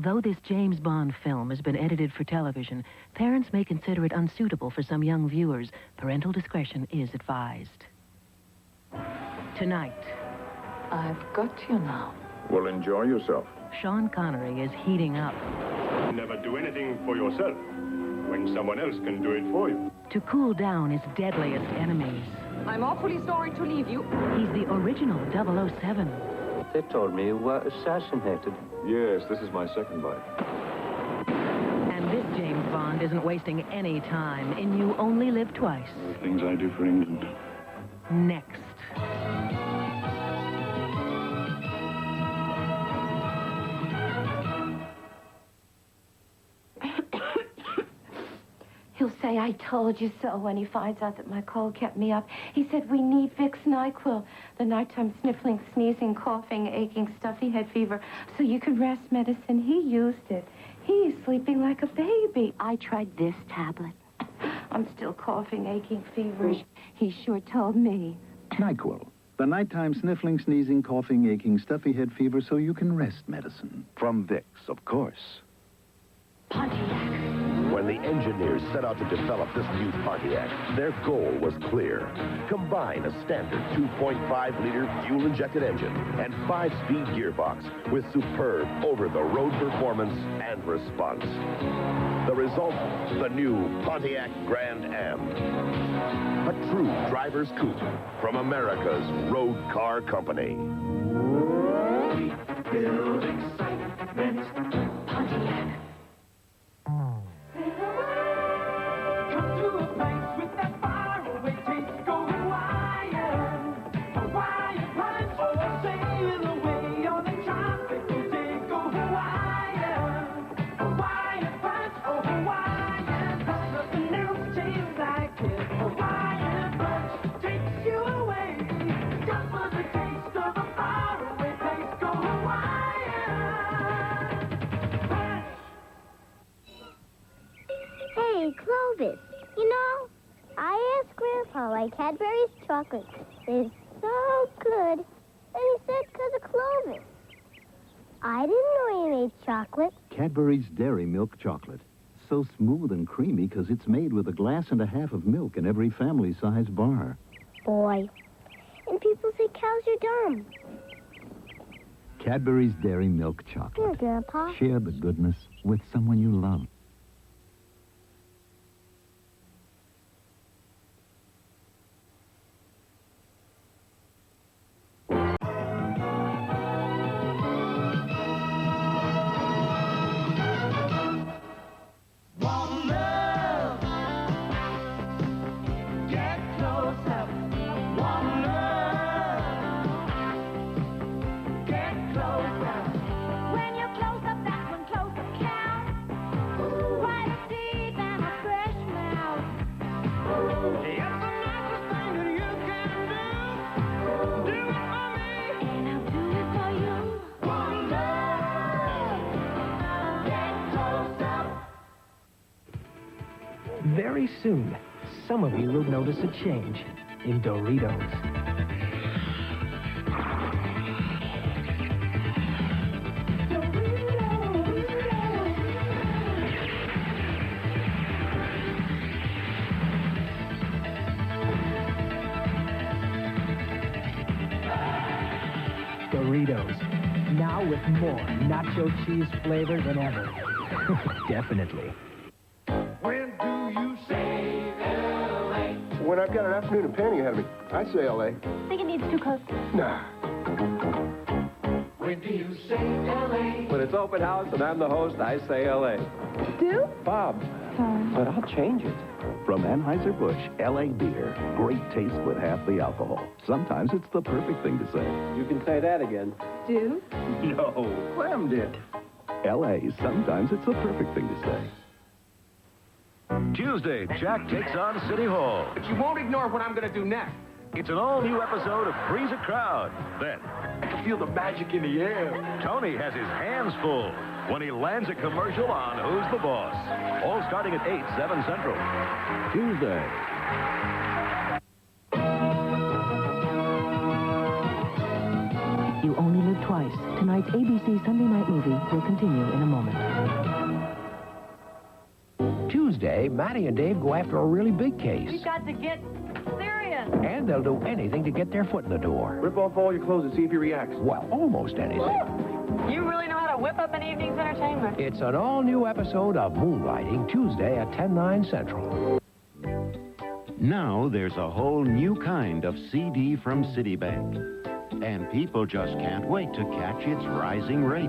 Although this James Bond film has been edited for television, parents may consider it unsuitable for some young viewers. Parental discretion is advised. Tonight, I've got you now. Well, enjoy yourself. Sean Connery is heating up. Never do anything for yourself when someone else can do it for you. To cool down his deadliest enemies. I'm awfully sorry to leave you. He's the original 007. They told me you were assassinated. Yes, this is my second bite. And this James Bond isn't wasting any time in You Only Live Twice. The things I do for England. Next. He'll say, I told you so, when he finds out that my cold kept me up. He said, we need Vicks NyQuil, the nighttime sniffling, sneezing, coughing, aching, stuffy head fever, so you can rest medicine. He used it. He's sleeping like a baby. I tried this tablet. I'm still coughing, aching, feverish. He sure told me. NyQuil, the nighttime sniffling, sneezing, coughing, aching, stuffy head fever, so you can rest medicine. From Vicks, of course. Pontiac. When the engineers set out to develop this new Pontiac, their goal was clear. Combine a standard 2.5-liter fuel-injected engine and 5-speed gearbox with superb over-the-road performance and response. The result, the new Pontiac Grand Am. A true driver's coupe from America's road car company. Build excitement. Pontiac. Hey, Clovis, you know, I asked Grandpa why Cadbury's chocolate is so good, and he said because of Clovis. I didn't know he made chocolate. Cadbury's Dairy Milk Chocolate. So smooth and creamy because it's made with 1.5 glasses of milk in every family-size bar. Boy, and people say cows are dumb. Cadbury's Dairy Milk Chocolate. Here, Grandpa. Share the goodness with someone you love. Very soon, some of you will notice a change in Doritos. Doritos, now with more nacho cheese flavor than ever. Definitely. When I've got an afternoon of painting ahead of me, I say L.A. I think it needs 2 coats. Nah. When do you say L.A.? When it's open house and I'm the host, I say L.A. Do? Bob. Sorry. But I'll change it. From Anheuser-Busch, L.A. beer. Great taste with half the alcohol. Sometimes it's the perfect thing to say. You can say that again. Do? No, Clem did. L.A., sometimes it's the perfect thing to say. Tuesday, Jack takes on City Hall. But you won't ignore what I'm going to do next. It's an all-new episode of Freeze a Crowd. Then, I can feel the magic in the air. Tony has his hands full when he lands a commercial on Who's the Boss. All starting at 8, 7 Central. Tuesday. You Only Live Twice. twice. Tonight's ABC Sunday night movie will continue in a moment. Tuesday, Matty and Dave go after a really big case. We got to get serious. And they'll do anything to get their foot in the door. Rip off all your clothes and see if he reacts. Well, almost anything. You really know how to whip up an evening's entertainment. It's an all-new episode of Moonlighting, Tuesday at 10/9 Central. Now there's a whole new kind of CD from Citibank. And people just can't wait to catch its rising rate.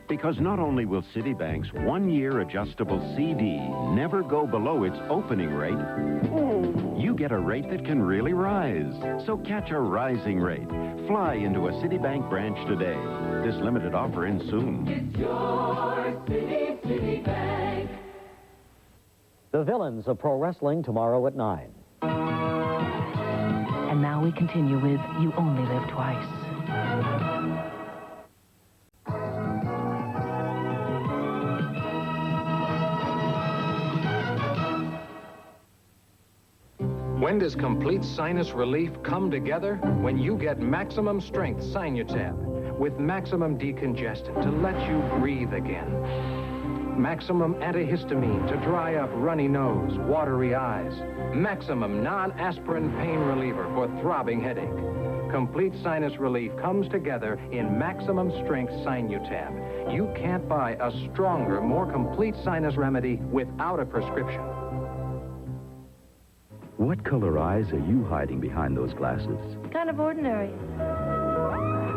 Because not only will Citibank's one-year adjustable CD never go below its opening rate, you get a rate that can really rise. So catch a rising rate. Fly into a Citibank branch today. This limited offer ends soon. It's your Citibank. The Villains of Pro Wrestling tomorrow at 9. And now we continue with You Only Live Twice. When does complete sinus relief come together? When you get maximum strength Sinutab with maximum decongestant to let you breathe again. Maximum antihistamine to dry up runny nose, watery eyes. Maximum non-aspirin pain reliever for throbbing headache. Complete sinus relief comes together in maximum strength Sinutab. You can't buy a stronger, more complete sinus remedy without a prescription. What color eyes are you hiding behind those glasses? Kind of ordinary.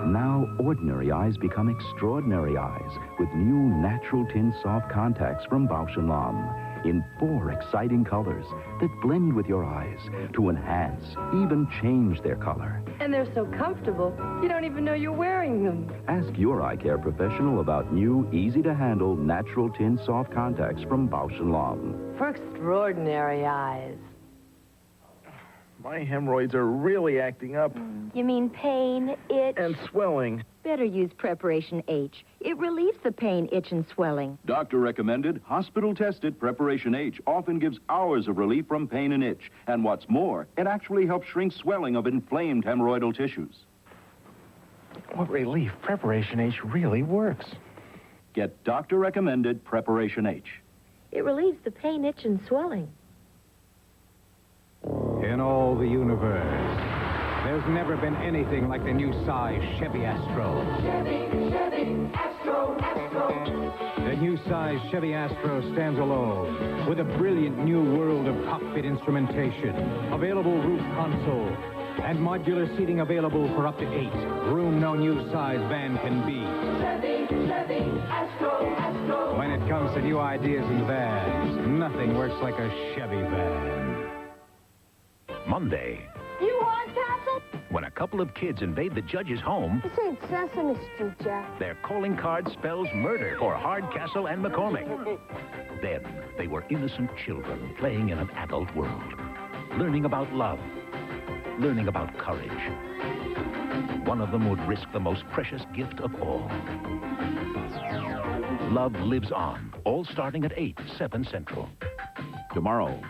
Now, ordinary eyes become extraordinary eyes with new natural tint soft contacts from Bausch and Lomb in 4 exciting colors that blend with your eyes to enhance, even change their color. And they're so comfortable, you don't even know you're wearing them. Ask your eye care professional about new, easy-to-handle, natural tint soft contacts from Bausch and Lomb. For extraordinary eyes. My hemorrhoids are really acting up. You mean pain, itch? And swelling. Better use Preparation H. It relieves the pain, itch, and swelling. Doctor recommended, hospital-tested Preparation H often gives hours of relief from pain and itch. And what's more, it actually helps shrink swelling of inflamed hemorrhoidal tissues. What relief. Preparation H really works. Get doctor-recommended Preparation H. It relieves the pain, itch, and swelling. In all the universe, there's never been anything like the new size Chevy Astro. Chevy Astro. The new size Chevy Astro stands alone with a brilliant new world of cockpit instrumentation, available roof console, and modular seating available for up to 8. Room no new size van can beat. Chevy Astro. When it comes to new ideas in vans, nothing works like a Chevy van. Monday, You want tassel? when a couple of kids invade the judge's home, This ain't Sesame Street, Jack. their calling card spells murder for Hardcastle and McCormick. Then they were innocent children playing in an adult world, learning about love, learning about courage. One of them would risk the most precious gift of all. Love Lives On, all starting at 8, 7 Central. Tomorrow.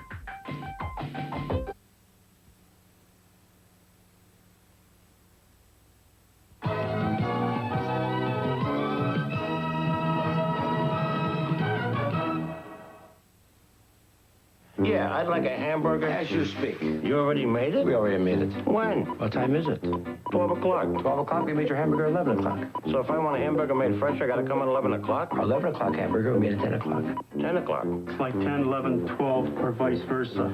Yeah, I'd like a hamburger. As you speak. You already made it? We already made it. When? What time is it? 12 o'clock. 12 o'clock? We made your hamburger 11 o'clock. So if I want a hamburger made fresh, I gotta come at 11 o'clock? 11 o'clock hamburger, we made it 10 o'clock. 10 o'clock. It's like 10, 11, 12, or vice versa.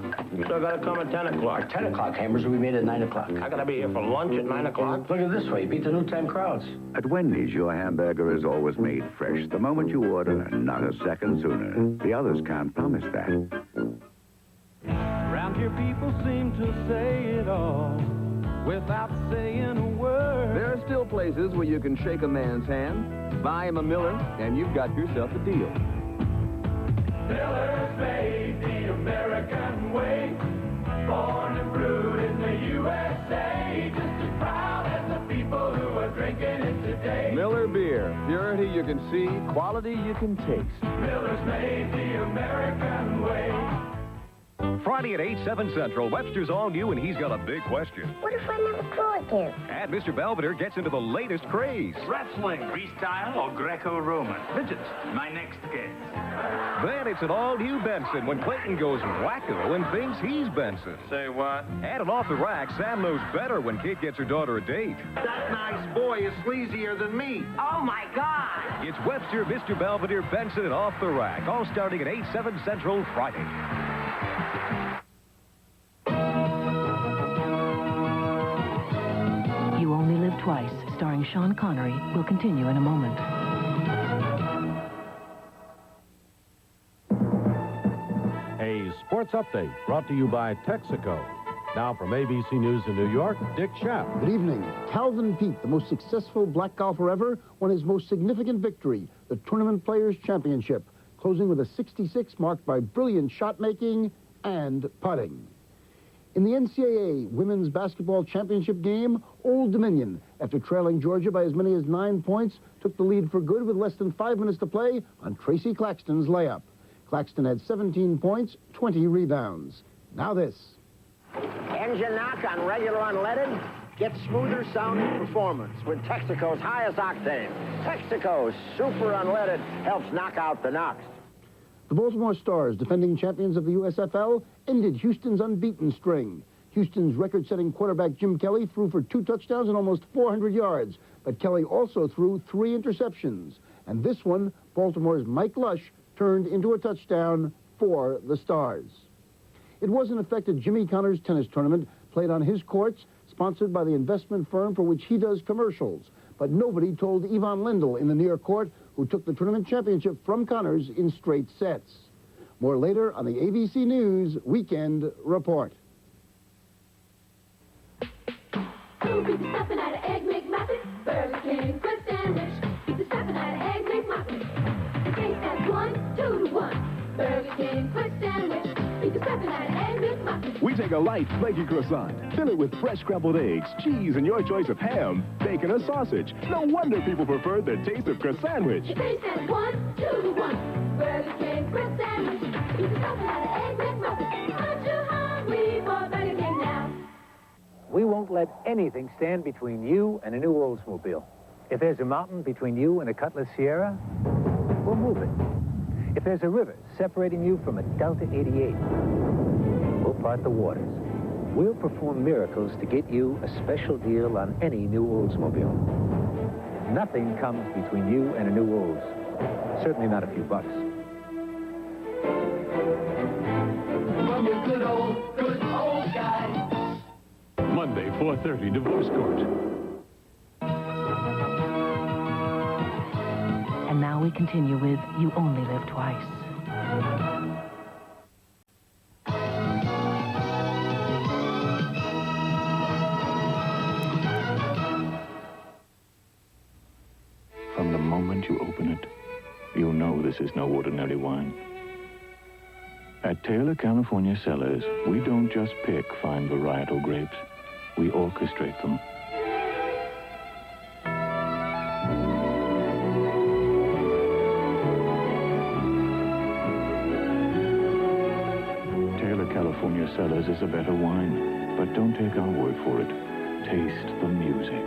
So I gotta come at 10 o'clock. 10 o'clock hamburger, we made it 9 o'clock. I gotta be here for lunch at 9 o'clock? Look at it this way. Beat the new time crowds. At Wendy's, your hamburger is always made fresh the moment you order, not a second sooner. The others can't promise that. Around here people seem to say it all without saying a word. There are still places where you can shake a man's hand, buy him a Miller, and you've got yourself a deal. Miller's made the American way. Born and brewed in the USA. Just as proud as the people who are drinking it today. Miller Beer. Purity you can see, quality you can taste. Miller's made the American way. Friday at 8, 7 Central, Webster's all new, and he's got a big question. What if I never throw again? And Mr. Belvedere gets into the latest craze. Wrestling, freestyle, or Greco-Roman? Midget, my next guess. Then it's an all-new Benson when Clayton goes wacko and thinks he's Benson. Say what? And an Off the Rack, Sam knows better when Kate gets her daughter a date. That nice boy is sleazier than me. Oh, my God. It's Webster, Mr. Belvedere, Benson, and Off the Rack, all starting at 8, 7 Central Friday. You Only Live Twice, starring Sean Connery, will continue in a moment. A sports update brought to you by Texaco. Now from ABC News in New York, Dick Schaff. Good evening. Calvin Peete, the most successful black golfer ever, won his most significant victory, the Tournament Players Championship, closing with a 66 marked by brilliant shot making and putting. In the NCAA Women's Basketball Championship game, Old Dominion, after trailing Georgia by as many as 9 points, took the lead for good with less than 5 minutes to play on Tracy Claxton's layup. Claxton had 17 points, 20 rebounds. Now this. Engine knock on regular unleaded. Get smoother sounding performance with Texaco's highest octane. Texaco's Super Unleaded helps knock out the knocks. The Baltimore Stars, defending champions of the USFL, ended Houston's unbeaten string. Houston's record-setting quarterback Jim Kelly threw for 2 touchdowns and almost 400 yards, but Kelly also threw 3 interceptions. And this one, Baltimore's Mike Lush, turned into a touchdown for the Stars. It was, in effect, a Jimmy Connors tennis tournament played on his courts, sponsored by the investment firm for which he does commercials. But nobody told Yvonne Lindell in the near court, who took the tournament championship from Connors in straight sets. More later on the ABC News Weekend Report. Burger King, Croissan'wich. Beat the stuffing out of Egg McMuffin. Taste that 1, 2 to 1. Burger King, Croissan'wich. Beat the stuffing out of Egg McMuffin. We take a light, flaky croissant, fill it with fresh scrambled eggs, cheese, and your choice of ham, bacon, or sausage. No wonder people prefer the taste of Croissan'wich. Taste that 1, 2 to 1. Burger King, Croissan'wich. Beat the stuffing out of Egg McMuffin. Aren't you hungry for Burger King now? We won't let anything stand between you and a new Oldsmobile. If there's a mountain between you and a Cutlass Sierra, we'll move it. If there's a river separating you from a Delta 88, we'll part the waters. We'll perform miracles to get you a special deal on any new Oldsmobile. Nothing comes between you and a new Olds. Certainly not a few bucks. From your good old guy. Monday, 4:30, Divorce Court. And now we continue with You Only Live Twice. From the moment you open it, you'll know this is no ordinary wine. At Taylor California Cellars, we don't just pick fine varietal grapes. We orchestrate them. Taylor California Cellars is a better wine, but don't take our word for it. Taste the music.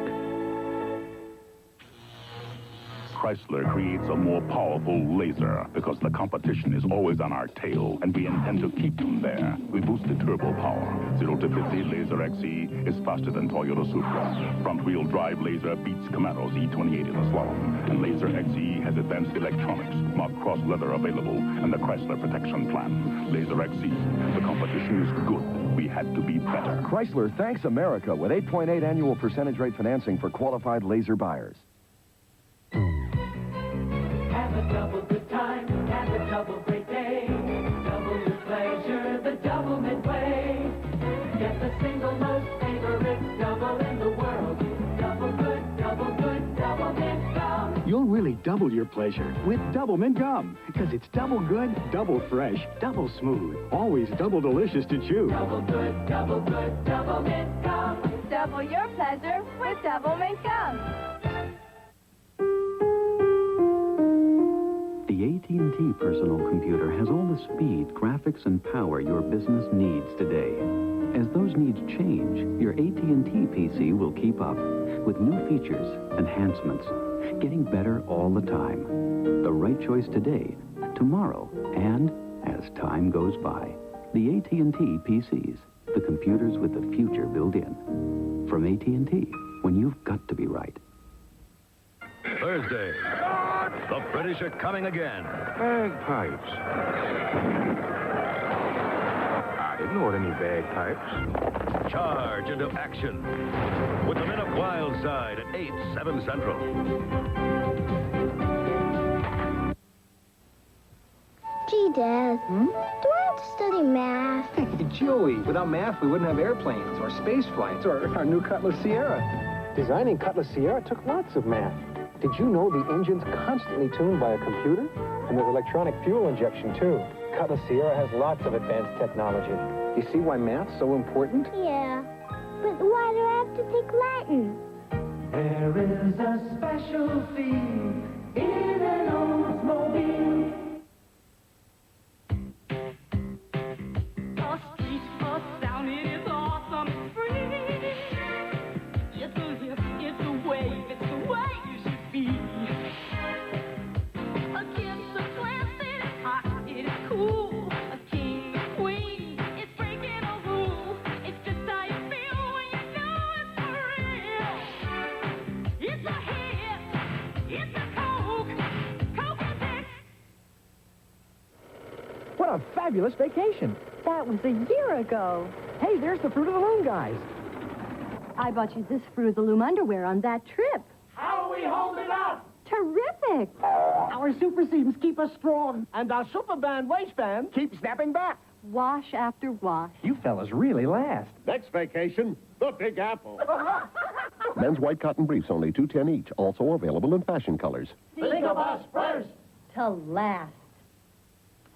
Chrysler creates a more powerful laser because the competition is always on our tail, and we intend to keep them there. We boosted turbo power. 0 to 50 Laser XE is faster than Toyota Supra. Front-wheel drive laser beats Camaro's E28 in the slalom, and Laser XE has advanced electronics, marked cross leather available, and the Chrysler protection plan. Laser XE. The competition is good. We had to be better. Chrysler thanks America with 8.8 annual percentage rate financing for qualified laser buyers. Have a double good time, have a double great day. Double your pleasure, the double midway. Get the single most favorite double in the world. Double good, double mint gum. You'll really double your pleasure with Double Mint Gum, because it's double good, double fresh, double smooth, always double delicious to chew. Double good, double mint gum. Double your pleasure with Double Mint Gum. The 8 AT&T personal computer has all the speed, graphics, and power your business needs today. As those needs change, your AT&T PC will keep up with new features, enhancements, getting better all the time. The right choice today, tomorrow, and as time goes by. The AT&T PCs, the computers with the future built in. From AT&T, when you've got to be right. Thursday, the British are coming again. Bagpipes. I didn't order any bagpipes. Charge into action with the men of Wildside at 8, 7 Central. Gee, Dad, do I have to study math? Joey, without math, we wouldn't have airplanes or space flights or our new Cutlass Sierra. Designing Cutlass Sierra took lots of math. Did you know the engine's constantly tuned by a computer? And there's electronic fuel injection, too. Cutlass Sierra has lots of advanced technology. You see why math's so important? Yeah, but why do I have to take Latin? There is a special feel in an Oldsmobile. A street, a sound, it is awesome, it's free. It's a lift, it's a wave, it's the way you should be. A kid so classy, it's hot, it is cool. A king, a queen, it's breaking a rule. It's just how you feel when you know it's for real. It's a hit, it's a Coke, Coke and Dick. What a fabulous vacation. That was a year ago. Hey, there's the Fruit of the Loom guys. I bought you this Fruit of the Loom underwear on that trip. How are we holding up? Terrific. Our super seams keep us strong, and our super band waistband keeps snapping back. Wash after wash. You fellas really last. Next vacation, the Big Apple. Men's white cotton briefs, only $2.10 each. Also available in fashion colors. Think of us first. To last.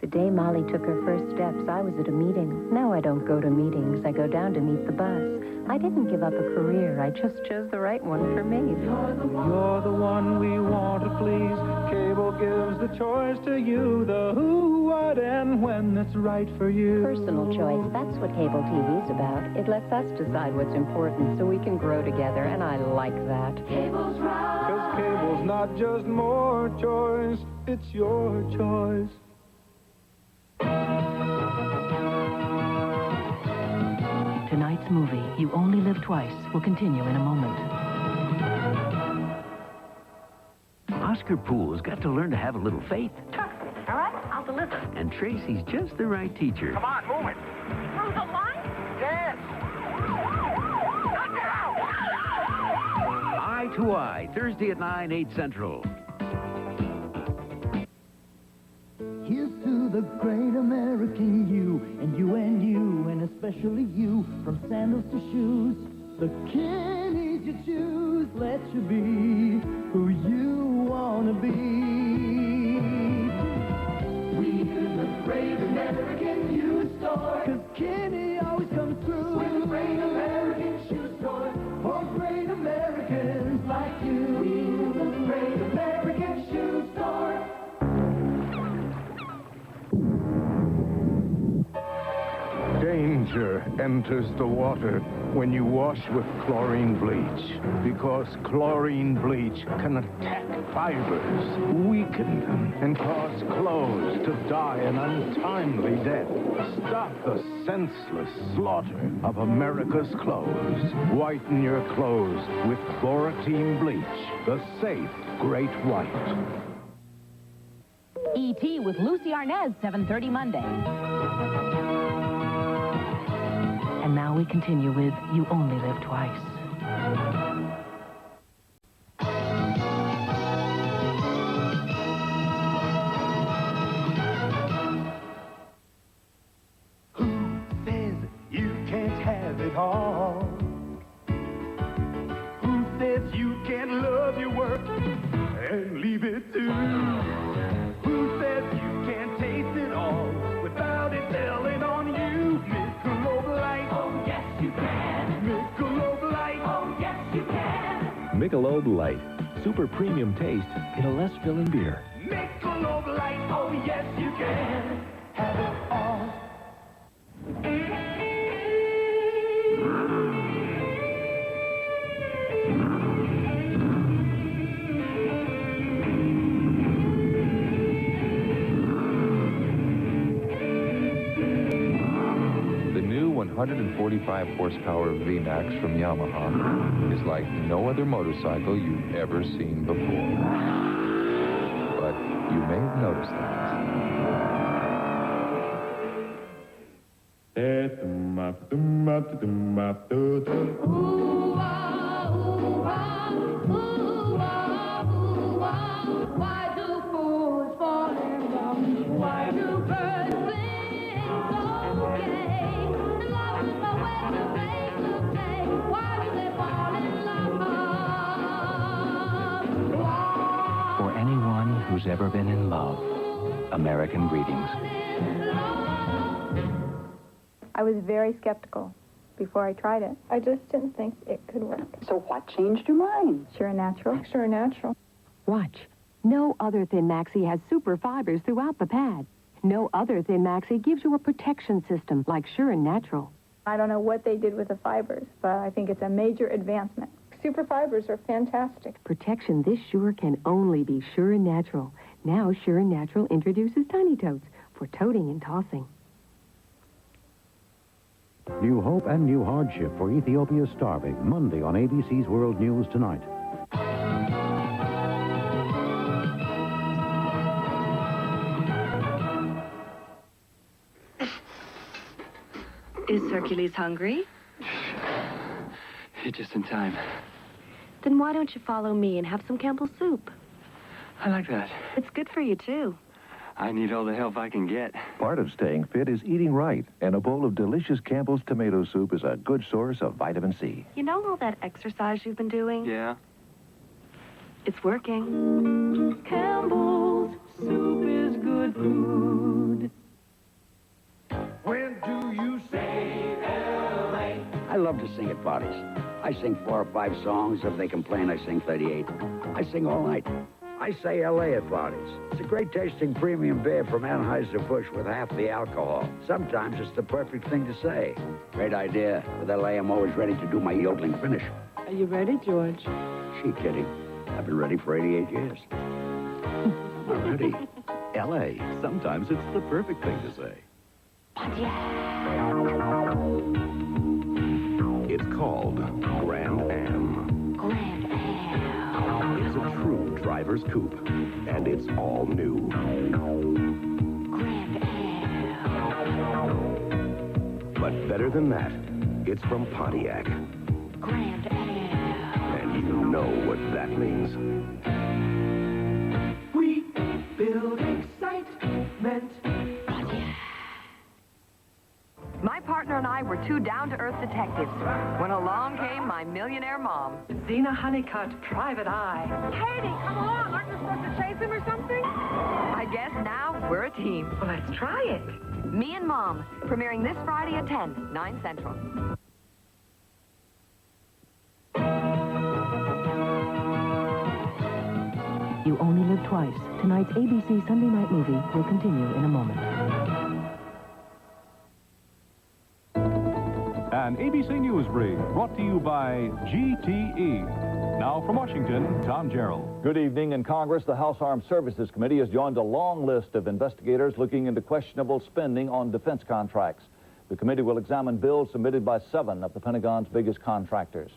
The day Molly took her first steps, I was at a meeting. Now I don't go to meetings. I go down to meet the bus. I didn't give up a career. I just chose the right one for me. You're the one we want to please. Cable gives the choice to you. The who, what, and when that's right for you. Personal choice. That's what cable TV's about. It lets us decide what's important so we can grow together, and I like that. Cable's right. 'Cause cable's not just more choice, it's your choice. Tonight's movie, You Only Live Twice, will continue in a moment. Oscar Poole's got to learn to have a little faith. All right, I'll deliver. And Tracy's just the right teacher. Come on, move it. Through the line? Yes. Look out! Eye to Eye, Thursday at 9, 8 Central. Here's to the great American you, and you, and especially you, from sandals to shoes. The Kenny's you choose, let you be who you want to be. We do the great American shoe store. 'Cause Kenny always comes through. With the great American shoe store. For great Americans like you. We do the great American shoe store. Danger enters the water when you wash with chlorine bleach, because chlorine bleach can attack fibers, weaken them, and cause clothes to die an untimely death. Stop the senseless slaughter of America's clothes. Whiten your clothes with Chlorotine bleach, the safe Great White. E.T. with Lucy Arnaz, 7:30 Monday. And now we continue with You Only Live Twice. Who says you can't have it all? Who says you can't love your work and leave it too? Who says you can't taste it all without it telling on you? Michelob Light. Oh, yes, you can. Michelob Light. Oh, yes, you can. Michelob Light. Super premium taste in a less filling beer. Michelob Light. Oh, 145 horsepower VMAX from Yamaha is like no other motorcycle you've ever seen before. But you may have noticed Why do fools fall in love? Why do birds sing so gay? Love is nowhere to play. Why do they fall in love? For anyone who's ever been in love, American greetings. I was very skeptical before I tried it. I just didn't think it could work. So what changed your mind? Sure Natural. Sure Natural. Watch. No other Thin Maxi has super fibers throughout the pad. No other Thin Maxi gives you a protection system like Sure and Natural. I don't know what they did with the fibers, but I think it's a major advancement. Super fibers are fantastic. Protection this sure can only be Sure and Natural. Now Sure and Natural introduces Tiny Totes for toting and tossing. New hope and new hardship for Ethiopia's starving. Monday on ABC's World News Tonight. Is Hercules hungry? Just in time. Then why don't you follow me and have some Campbell soup? I like that. It's good for you, too. I need all the help I can get. Part of staying fit is eating right, and a bowl of delicious Campbell's tomato soup is a good source of vitamin C. You know all that exercise you've been doing? Yeah. It's working. Campbell's soup is good food. When do you say L.A.? I love to sing at parties. I sing 4 or 5 songs. If they complain, I sing 38. I sing all night. I say L.A. at parties. It's a great-tasting premium beer from Anheuser-Busch with half the alcohol. Sometimes it's the perfect thing to say. Great idea. With L.A., I'm always ready to do my yodeling finish. Are you ready, George? She kidding. I've been ready for 88 years. I'm ready. L.A., sometimes it's the perfect thing to say. It's called Grand Am. Grand Am. It's a true driver's coupe, and it's all new. Grand Am. But better than that, it's from Pontiac. Grand Am. And you know what that means. We build excitement. My partner and I were 2 down-to-earth detectives when along came my millionaire mom. Zena Honeycutt, Private Eye. Katie, come along. Aren't you supposed to chase him or something? I guess now we're a team. Well, let's try it. Me and Mom, premiering this Friday at 10, 9 Central. You Only Live Twice. Tonight's ABC Sunday night movie will continue in a moment. An ABC News Brief brought to you by GTE. Now from Washington, Tom Gerald. Good evening. In Congress, the House Armed Services Committee has joined a long list of investigators looking into questionable spending on defense contracts. The committee will examine bills submitted by 7 of the Pentagon's biggest contractors.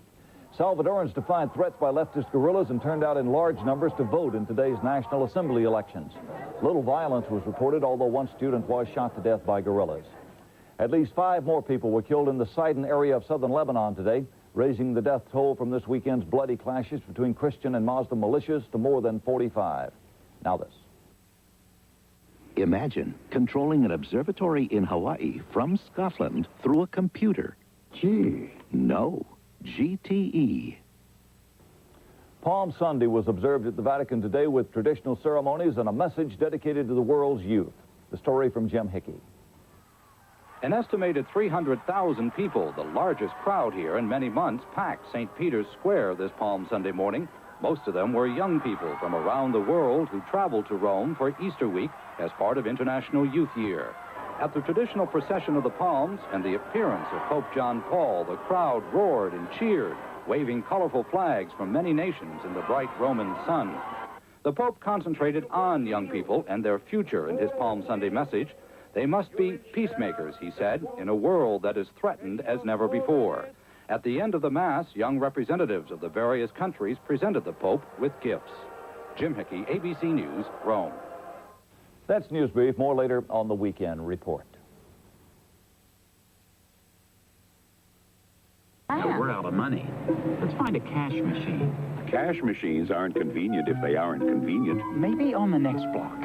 Salvadorans defied threats by leftist guerrillas and turned out in large numbers to vote in today's National Assembly elections. Little violence was reported, although one student was shot to death by guerrillas. At least 5 more people were killed in the Sidon area of southern Lebanon today, raising the death toll from this weekend's bloody clashes between Christian and Muslim militias to more than 45. Now this. Imagine controlling an observatory in Hawaii from Scotland through a computer. Gee. No. GTE. Palm Sunday was observed at the Vatican today with traditional ceremonies and a message dedicated to the world's youth. The story from Jim Hickey. An estimated 300,000 people, the largest crowd here in many months, packed St. Peter's Square this Palm Sunday morning. Most of them were young people from around the world who traveled to Rome for Easter week as part of International Youth Year. At the traditional procession of the palms and the appearance of Pope John Paul, the crowd roared and cheered, waving colorful flags from many nations in the bright Roman sun. The Pope concentrated on young people and their future in his Palm Sunday message. They must be peacemakers, he said, in a world that is threatened as never before. At the end of the Mass, young representatives of the various countries presented the Pope with gifts. Jim Hickey, ABC News, Rome. That's News Brief. More later on the Weekend Report. We're out of money. Let's find a cash machine. Cash machines aren't convenient if they aren't convenient. Maybe on the next block.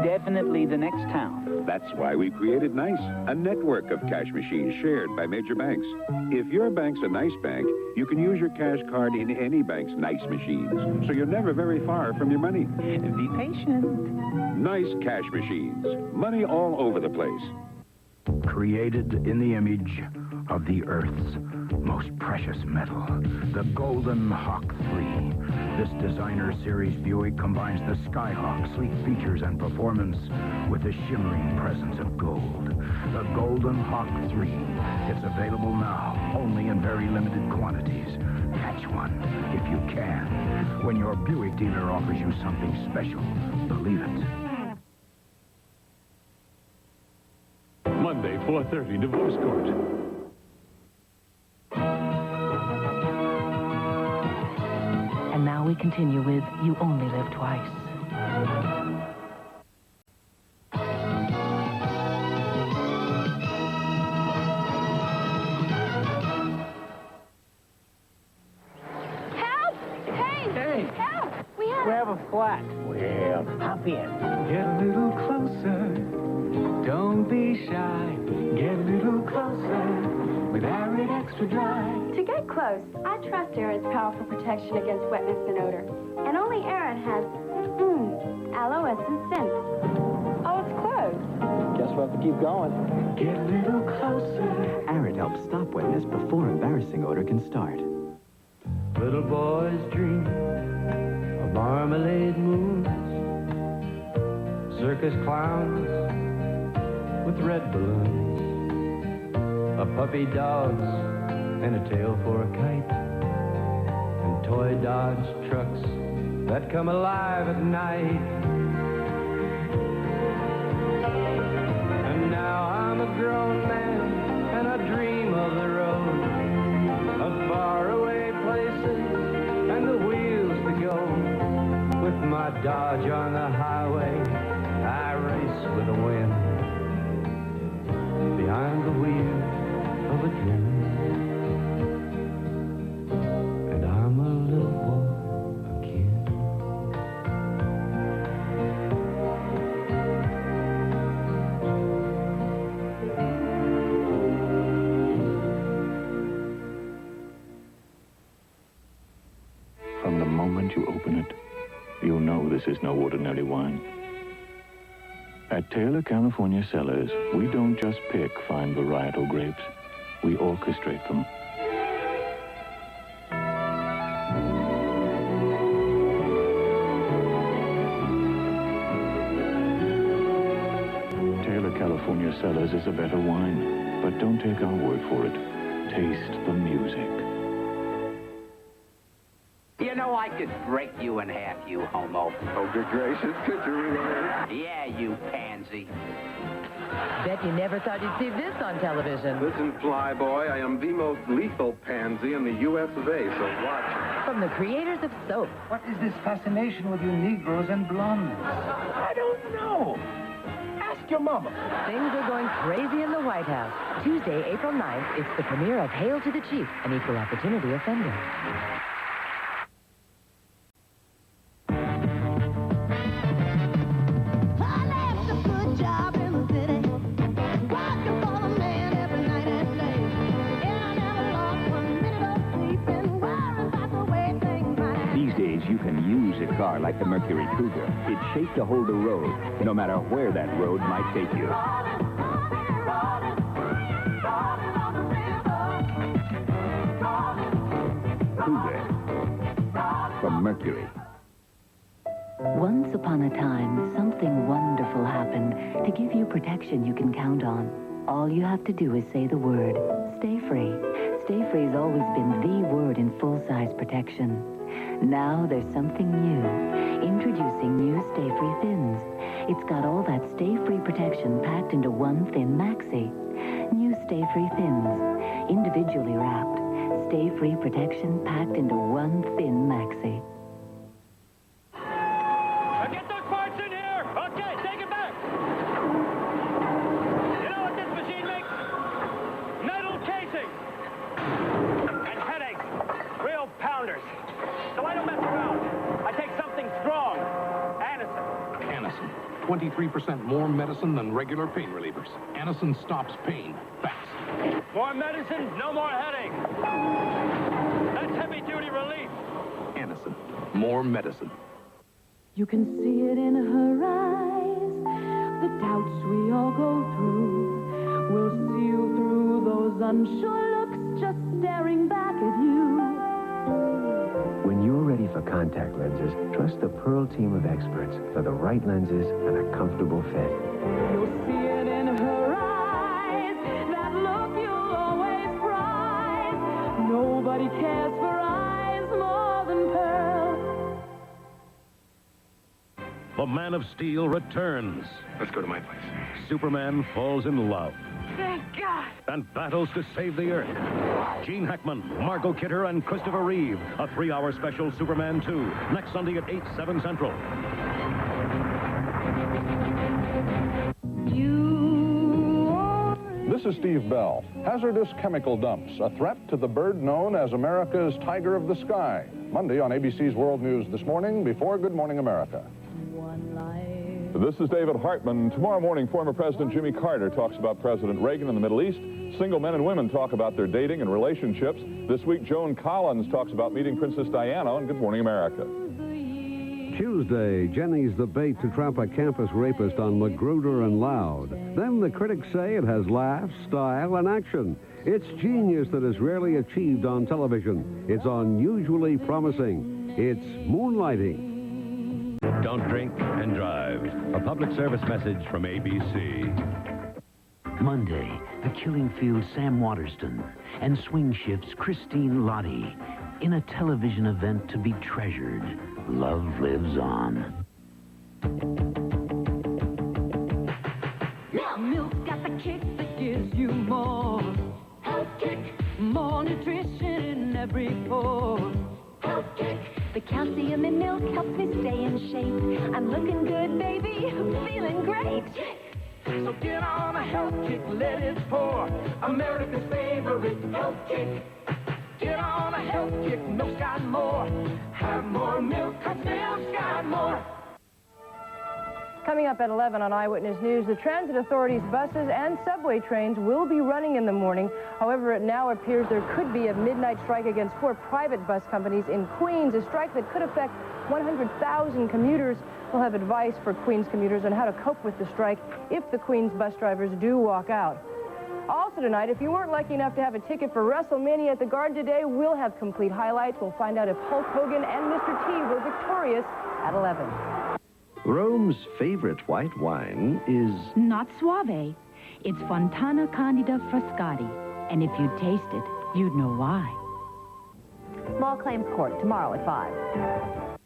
Definitely the next town. That's why we created NICE, a network of cash machines shared by major banks. If your bank's a NICE bank, you can use your cash card in any bank's NICE machines, so you're never very far from your money. Be patient. NICE cash machines. Money all over the place. Created in the image of the Earth's most precious metal, the Golden Hawk 3. This designer series Buick combines the Skyhawk sleek features and performance with the shimmering presence of gold. The Golden Hawk 3. It's available now, only in very limited quantities. Catch one if you can. When your Buick dealer offers you something special, believe it. Monday, 4:30, Divorce Court. And now we continue with You Only Live Twice. Help! Hey! Help! We have a flat. Well, hop in. Get a little closer. Don't be shy. Get a little closer with Arid Extra Dry. To get close, I trust Arid's powerful protection against wetness and odor. And only Arid has, aloe essence scent. Oh, it's closed. Guess we'll have to keep going. Get a little closer. Arid helps stop wetness before embarrassing odor can start. Little boys dream of marmalade moons, circus clowns with red balloons, a puppy dogs and a tail for a kite, and toy Dodge trucks that come alive at night. And now I'm a grown man and I dream of the road, of faraway places and the wheels to go. With my Dodge on the highway, I race with the wind, behind the wheel of a dream. And I'm a little boy again. From the moment you open it, you'll know this is no ordinary wine. At Taylor California Cellars, we don't just pick fine varietal grapes, we orchestrate them. Taylor California Cellars is a better wine, but don't take our word for it. Taste the music. You know, I could break you in half, you homo. Oh, good gracious, could you really? Yeah, you pansy. Bet you never thought you'd see this on television. Listen, Flyboy, I am the most lethal pansy in the U.S. of A., so watch. From the creators of soap. What is this fascination with you Negroes and blondes? I don't know. Ask your mama. Things are going crazy in the White House. Tuesday, April 9th, it's the premiere of Hail to the Chief, an equal opportunity offender. Car like the Mercury Cougar. It's shaped to hold the road, no matter where that road might take you. Cougar from Mercury. Once upon a time, something wonderful happened to give you protection you can count on. All you have to do is say the word, Stay Free. Stay Free's always been the word in full-size protection. Now there's something new. Introducing new Stay Free Thins. It's got all that Stay Free protection packed into one thin maxi. New Stay Free Thins. Individually wrapped. Stay Free protection packed into one thin maxi. Get those parts in here! Okay, take it back! You know what this machine makes? Metal casing! And headaches. Real pounders. So I don't mess around. I take something strong. Anacin. 23% more medicine than regular pain relievers. Anacin stops pain fast. More medicine, no more headache. That's heavy-duty relief. Anacin. More medicine. You can see it in her eyes, the doubts we all go through. We'll see you through those unsure looks, just staring back at you. When you're ready for contact lenses, trust the Pearl team of experts for the right lenses and a comfortable fit. You'll see it in her eyes, that look you'll always prize. Nobody cares for eyes more than Pearl. The Man of Steel returns. Let's go to my place. Superman falls in love Thank God. and battles to save the Earth. Gene Hackman, Margot Kidder, and Christopher Reeve. A 3-hour special Superman 2. Next Sunday at 8, 7 Central. This is Steve Bell. Hazardous chemical dumps, a threat to the bird known as America's Tiger of the Sky. Monday on ABC's World News This Morning before Good Morning America. This is David Hartman. Tomorrow morning, former President Jimmy Carter talks about President Reagan in the Middle East. Single men and women talk about their dating and relationships. This week, Joan Collins talks about meeting Princess Diana on Good Morning America. Tuesday, Jenny's the bait to trap a campus rapist on Magruder and Loud. Then the critics say it has laughs, style, and action. It's genius that is rarely achieved on television. It's unusually promising. It's Moonlighting. Don't drink and drive. A public service message from ABC. Monday, the Killing Field Sam Waterston and Swing Shift's Christine Lottie in a television event to be treasured. Love lives on. Milk's got the kick that gives you more. Health kick. More nutrition in every pore. Health kick. The calcium in milk helps me stay in shape. I'm looking good, baby. Feeling great. So get on a health kick, let it pour. America's favorite health kick. Get on a health kick, milk's got more. Have more milk, 'cause milk's got more. Coming up at 11 on Eyewitness News, the transit authorities' buses and subway trains will be running in the morning. However, it now appears there could be a midnight strike against 4 private bus companies in Queens, a strike that could affect 100,000 commuters. We'll have advice for Queens commuters on how to cope with the strike if the Queens bus drivers do walk out. Also tonight, if you weren't lucky enough to have a ticket for WrestleMania at the Garden today, we'll have complete highlights. We'll find out if Hulk Hogan and Mr. T were victorious at 11. Rome's favorite white wine is... Not Suave. It's Fontana Candida Frascati. And if you'd taste it, you'd know why. Small Claims Court, tomorrow at 5.